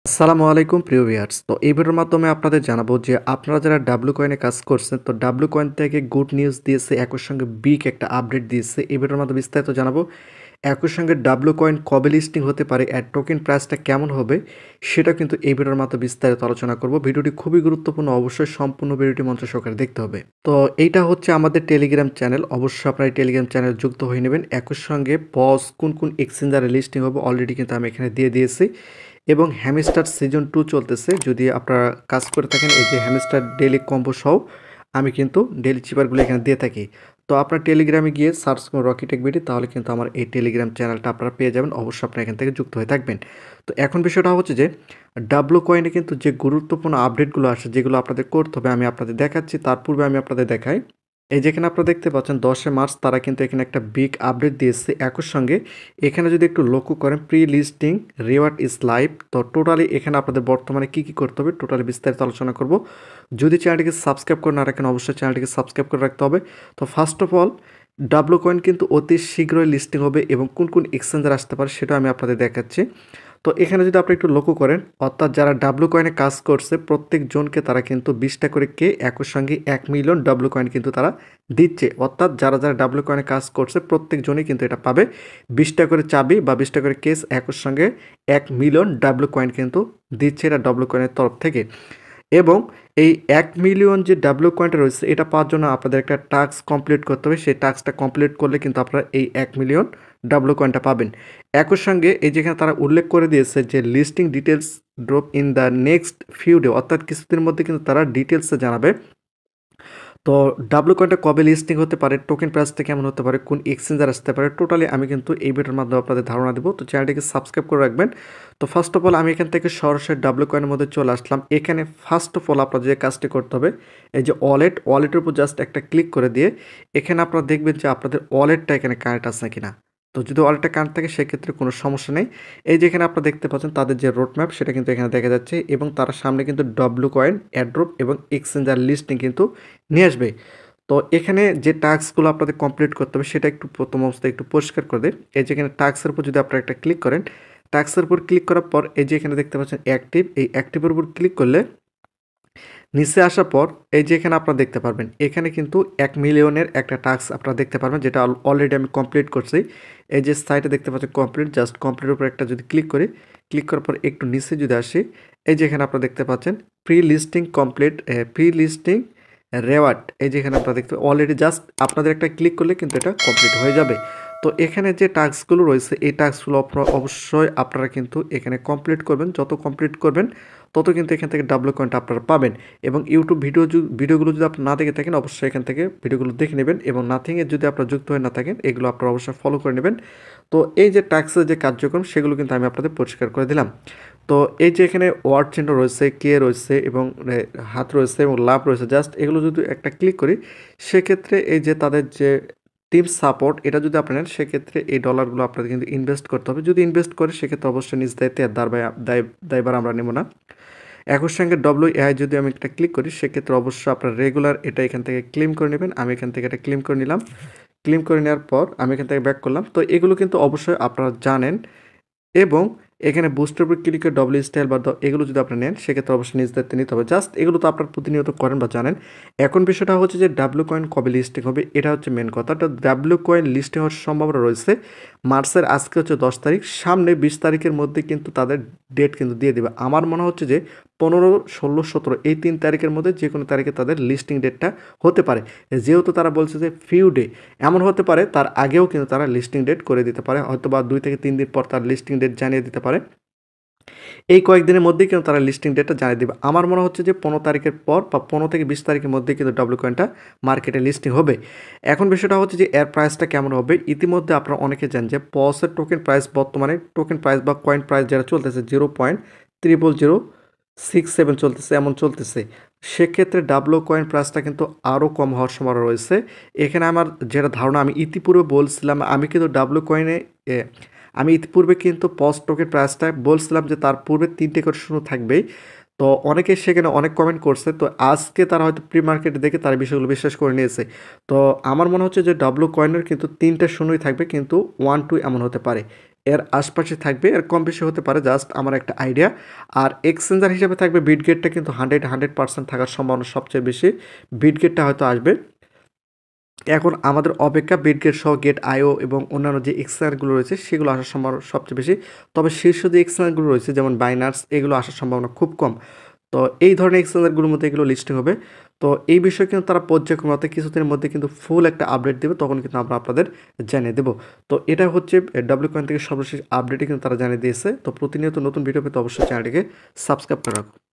আসসালামু আলাইকুম প্রিয় ভিউয়ার্স। তো এই ভিডিওর মাধ্যমে আপনাদের জানাবো যে আপনারা যারা ডাব্লু কয়েনে কাজ করছেন, তো ডাব্লু কয়েন থেকে গুড নিউজ দিয়েছে, একই সঙ্গে বিগ একটা আপডেট দিয়েছে। এই ভিডিওর মাধ্যমে বিস্তারিত জানাবো। একই সঙ্গে ডাব্লু কয়েন কবে লিস্টিং হতে পারে, আর টোকেন প্রাইসটা কেমন হবে, সেটা কিন্তু এই ভিডিওর মাধ্যমে বিস্তারিত আলোচনা করব। ভিডিওটি খুবই গুরুত্বপূর্ণ, অবশ্যই সম্পূর্ণ ভিডিওটি মনোযোগ সহকারে দেখতে হবে। তো এইটা হচ্ছে আমাদের টেলিগ্রাম চ্যানেল, অবশ্যই আপনারা এই টেলিগ্রাম চ্যানেল যুক্ত হয়ে নেবেন। একই সঙ্গে পজ কোন কোন এক্সচেঞ্জারে লিস্টিং হবে অলরেডি কিন্তু আমি এখানে দিয়ে দিয়েছি, এবং হ্যামস্টার সিজন 2 চলতেছে। যদি আপনারা কাজ করে থাকেন, এই যে হ্যামস্টার ডেইলি কম্বো সহ আমি কিন্তু ডেইলি চিপারগুলো এখানে দিয়ে থাকি। তো আপনার টেলিগ্রামে গিয়ে সার্চ করুন রকি টেক বিডি, তাহলে কিন্তু আমার এই টেলিগ্রাম চ্যানেলটা আপনারা পেয়ে যাবেন। অবশ্যই আপনারা এখান থেকে যুক্ত হয়ে থাকবেন। তো এখন বিষয়টা হচ্ছে যে ডাব্লু কয়েনে কিন্তু যে গুরুত্বপূর্ণ আপডেটগুলো আসে, যেগুলো আপনাদের করতে হবে, আমি আপনাদের দেখাচ্ছি। তার পূর্বে আমি আপনাদের দেখাই, এই যেখানে আপনারা দেখতে পাচ্ছেন 10 মার্চ তারা কিন্তু এখানে একটা বিগ আপডেট দিয়েছে। একই সঙ্গে এখানে যদি একটু লক্ষ্য করেন, pre listing reward is live. তো টোটালি এখানে আপনাদের বর্তমানে কী কী করতে হবে টোটালি বিস্তারিত আলোচনা করব। যদি চ্যানেলটিকে সাবস্ক্রাইব করে না রাখেন, অবশ্যই চ্যানেলটিকে সাবস্ক্রাইব করে রাখতে হবে। তো first of all, W coin কিন্তু অতি শীঘ্রই লিস্টিং হবে, এবং কোন কোন এক্সচেঞ্জার আসতে পারে সেটা আমি আপনাদের দেখাচ্ছি। তো এখানে যদি আপনি একটু লক্ষ্য করেন, অর্থাৎ যারা ডাব্লু কয়েনে কাজ করছে প্রত্যেক জনকে তারা কিন্তু 20টা করে একই সঙ্গে 1 মিলিয়ন ডাব্লু কয়েন কিন্তু তারা দিচ্ছে। অর্থাৎ যারা যারা ডাব্লু কয়েনে কাজ করছে প্রত্যেক জনই কিন্তু এটা পাবে, 20টা করে চাবি বা 20টা করে কেস, একই সঙ্গে 1 মিলিয়ন ডাব্লু কয়েন কিন্তু দিচ্ছে এটা ডাব্লু কয়েনের তরফ থেকে। এবং এই 1 মিলিয়ন যে ডাব্লু কয়েনটা রয়েছে, এটা পাওয়ার জন্য আপনাদের একটা টাস্ক কমপ্লিট করতে হবে। সেই টাস্কটা কমপ্লিট করলে কিন্তু আপনারা এই 1 মিলিয়ন ডাব্লু কয়েনটা পাবেন। একই সঙ্গে এই যেখানে তারা উল্লেখ করে দিয়েছে যে listing details drop in the next few day, অর্থাৎ কিছুদিনের মধ্যে কিন্তু তারা ডিটেলসে জানাবে। তো ডাব্লু কয়েনটা কবে লিস্টিং হতে পারে, টোকেন প্রাইসটা কেমন হতে পারে, কোন এক্সচেঞ্জার আসতে পারে, টোটালি আমি কিন্তু এই ভিডিওর মাধ্যমে আপনাদের ধারণা দেবো। তো চ্যানেলটিকে সাবস্ক্রাইব করে রাখবেন। তো ফার্স্ট অফ অল আমি এখান থেকে সরাসরি ডাব্লু কয়েনের মধ্যে চলে আসলাম। এখানে ফার্স্ট অফ অল আপনার যে কাজটি করতে হবে, এই যে ওয়ালেটের উপর জাস্ট একটা ক্লিক করে দিয়ে এখানে আপনারা দেখবেন যে আপনাদের ওয়ালেটটা এখানে কানেক্ট আছে কিনা। তো যদি ওয়ালেটটা কানেক্ট থাকে সেক্ষেত্রে কোনো সমস্যা নেই। এই যেখানে আপনারা দেখতে পাচ্ছেন তাদের যে রোডম্যাপ সেটা কিন্তু এখানে দেখা যাচ্ছে, এবং তার সামনে কিন্তু ডাব্লু কয়েন অ্যাড্রপ এবং এক্সচেঞ্জার লিস্টিং কিন্তু নিয়ে আসবে। তো এখানে যে টাস্কগুলো আপনাদের কমপ্লিট করতে হবে সেটা একটু প্রথম অবস্থায় একটু পরিষ্কার করে দেয়। এই যে এখানে টাস্কের উপর যদি আপনারা একটা ক্লিক করেন, টাস্কের উপর ক্লিক করার পর এই যে এখানে দেখতে পাচ্ছেন অ্যাক্টিভ, এই অ্যাক্টিভের উপর ক্লিক করলে নিচে আসার পর এই যে এখানে আপনারা দেখতে পারবেন, এখানে কিন্তু 1 মিলিয়নের একটা টাস্ক আপনারা দেখতে পারবেন, যেটা অলরেডি আমি কমপ্লিট করছি। এই যে সাইটে দেখতে পাচ্ছেন কমপ্লিট, জাস্ট কমপ্লিটের উপর একটা যদি ক্লিক করি, ক্লিক করার পর একটু নিচে যদি আসি, এই যে এখানে আপনারা দেখতে পাচ্ছেন pre listing complete, pre listing reward. এই যে এখানে আপনারা দেখতে অলরেডি জাস্ট আপনাদের একটা ক্লিক করলে কিন্তু এটা কমপ্লিট হয়ে যাবে। তো এখানে যে টাস্কগুলো রয়েছে এই টাস্কগুলো অবশ্যই আপনারা কিন্তু এখানে কমপ্লিট করবেন। যত কমপ্লিট করবেন তত কিন্তু এখান থেকে ডাব্লু কয়েনটা আপনারা পাবেন। এবং ইউটিউব ভিডিওগুলো যদি আপনি না দেখে থাকেন, অবশ্যই এখান থেকে ভিডিওগুলো দেখে নেবেন, এবং নাথিংয়ে যদি আপনারা যুক্ত হয়ে না থাকেন এগুলো আপনারা অবশ্যই ফলো করে নেবেন। তো এই যে টাস্কের যে কার্যক্রম সেগুলো কিন্তু আমি আপনাদের পরিষ্কার করে দিলাম। তো এই যে এখানে ওয়ার্ড চিহ্ন রয়েছে, কে রয়েছে, এবং হাত রয়েছে, এবং লাভ রয়েছে, জাস্ট এগুলো যদি একটা ক্লিক করি সেক্ষেত্রে এই যে তাদের যে টিম সাপোর্ট, এটা যদি আপনি নেন সেক্ষেত্রে এই ডলারগুলো আপনাদের কিন্তু ইনভেস্ট করতে হবে। যদি ইনভেস্ট করে সেক্ষেত্রে অবশ্যই নিজ দায়িত্বে দায়ভার আমরা নেব না। একই সঙ্গে WAI যদি আমি একটা ক্লিক করি সেক্ষেত্রে অবশ্যই আপনার রেগুলার এটা এখান থেকে ক্লেম করে নেবেন। আমি এখান থেকে এটা ক্লেম করে নিলাম। ক্লেম করে নেওয়ার পর আমি এখান থেকে ব্যাক করলাম। তো এগুলো কিন্তু অবশ্যই আপনারা জানেন, এবং এখানে বুস্টের উপর ক্লিক করে ডব্লিউ স্টাইল বা এগুলো যদি আপনি নেন সেক্ষেত্রে অবশ্যই নিজ দায়িত্বে নিতে হবে। জাস্ট এগুলো তো আপনার প্রতিনিয়ত করেন বা জানেন। এখন বিষয়টা হচ্ছে যে ডাব্লু কয়েন কবে লিস্টিং হবে, এটা হচ্ছে মেন কথা। তো ডাব্লু কয়েন লিস্টিং হওয়ার সম্ভাবনা রয়েছে মার্চের, আজকে হচ্ছে 10 তারিখ, সামনে 20 তারিখের মধ্যে কিন্তু তাদের ডেট কিন্তু দিয়ে দেবে। আমার মনে হচ্ছে যে 15, 16, 17 এই 3 তারিখের মধ্যে যে কোনো তারিখে তাদের লিস্টিং ডেটটা হতে পারে। যেহেতু তারা বলছে যে ফিউ ডে, এমন হতে পারে তার আগেও কিন্তু তারা লিস্টিং ডেট করে দিতে পারে, হয়তো বা 2 থেকে 3 দিন পর তার লিস্টিং ডেট জানিয়ে দিতে পারে। এই কয়েকদিনের মধ্যেই কিন্তু তারা লিস্টিং ডেটটা জানিয়ে দেবে। আমার মনে হচ্ছে যে 15 তারিখের পর বা 15 থেকে 20 তারিখের মধ্যে কিন্তু ডাব্লু কয়েনটা মার্কেটে লিস্টিং হবে। এখন বিষয়টা হচ্ছে যে এর প্রাইসটা কেমন হবে। ইতিমধ্যে আপনারা অনেকে জানেন যে পসের টোকেন প্রাইস বর্তমানে টোকেন প্রাইস বা কয়েন প্রাইস যেটা চলতেছে 0.0067 চলতেছে, এমন চলতেছে। সেক্ষেত্রে ডাব্লু কয়েন প্রাইসটা কিন্তু আরও কম হওয়ার সম্ভাবনা রয়েছে। এখানে আমার যেটা ধারণা, আমি ইতিপূর্বে বলছিলাম, আমি কিন্তু ডাব্লু কয়েনে আমি ইতিপূর্বে কিন্তু পজ টোকেন প্রাইসটা বলছিলাম যে তার পূর্বে 3টে করে শূন্য থাকবেই। তো অনেকে সেখানে অনেক কমেন্ট করছে, তো আজকে তারা হয়তো প্রি মার্কেটে দেখে তার বিষয়গুলো বিশ্বাস করে নিয়েছে। তো আমার মনে হচ্ছে যে ডাব্লু কয়েনের কিন্তু 3টে শূন্যই থাকবে, কিন্তু 1 2 এমন হতে পারে। এর আশপাশে থাকবে, এর কম বেশি হতে পারে, জাস্ট আমার একটা আইডিয়া। আর এক্সচেঞ্জার হিসেবে থাকবে বিটগেটটা, কিন্তু 100% থাকার সম্ভাবনা সবচেয়ে বেশি। বিটগেটটা হয়তো আসবে। এখন আমাদের অপেক্ষা বিটগেট সহ গেট আইও এবং অন্যান্য যে এক্সচেঞ্জারগুলো রয়েছে সেগুলো আসার সম্ভাবনা সবচেয়ে বেশি। তবে শীর্ষ যে এক্সচেঞ্জারগুলো রয়েছে যেমন বাইনান্স, এগুলো আসার সম্ভাবনা খুব কম। তো এই ধরনের এক্সচেঞ্জারগুলোর মধ্যে এগুলো লিস্টিং হবে। তো এই বিষয়ে কিন্তু তারা পর্যায়ক্রমে কিছুদিনের মধ্যে কিন্তু ফুল একটা আপডেট দেবে, তখন কিন্তু আমরা আপনাদের জানিয়ে দেবো। তো এটা হচ্ছে ডাব্লিউ কয়েন থেকে সর্বশেষ আপডেটে কিন্তু তারা জানিয়ে দিয়েছে। তো প্রতিনিয়ত নতুন ভিডিও পেতে অবশ্যই চ্যানেলটিকে সাবস্ক্রাইব করে রাখুন।